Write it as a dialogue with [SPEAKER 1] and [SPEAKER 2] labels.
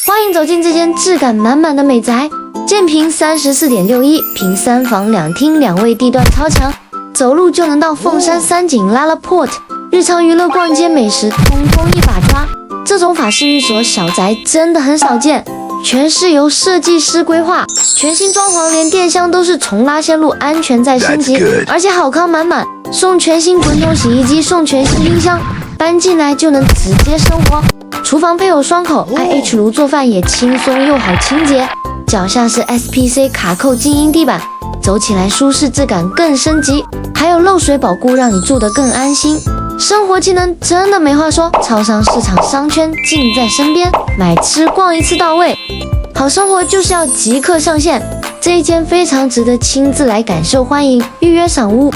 [SPEAKER 1] 欢迎走进这间质感满满的美宅，建平34.61平3房2厅2卫，地段超强，走路就能到凤山三井拉拉 Port， 日常娱乐、逛街、美食，通通一把抓。这种法式寓所小宅真的很少见，全是由设计师规划，全新装潢，连电箱都是重拉线路，安全再升级，而且好康满满，送全新滚筒洗衣机，送全新冰箱，搬进来就能直接生活。厨房配有双口 IH 炉，做饭也轻松又好清洁。脚下是 SPC 卡扣静音地板，走起来舒适，质感更升级。还有漏水保固，让你住得更安心。生活技能真的没话说，超商、市场、商圈近在身边，买吃逛一次到位。好生活就是要即刻上线，这一间非常值得亲自来感受，欢迎预约赏屋。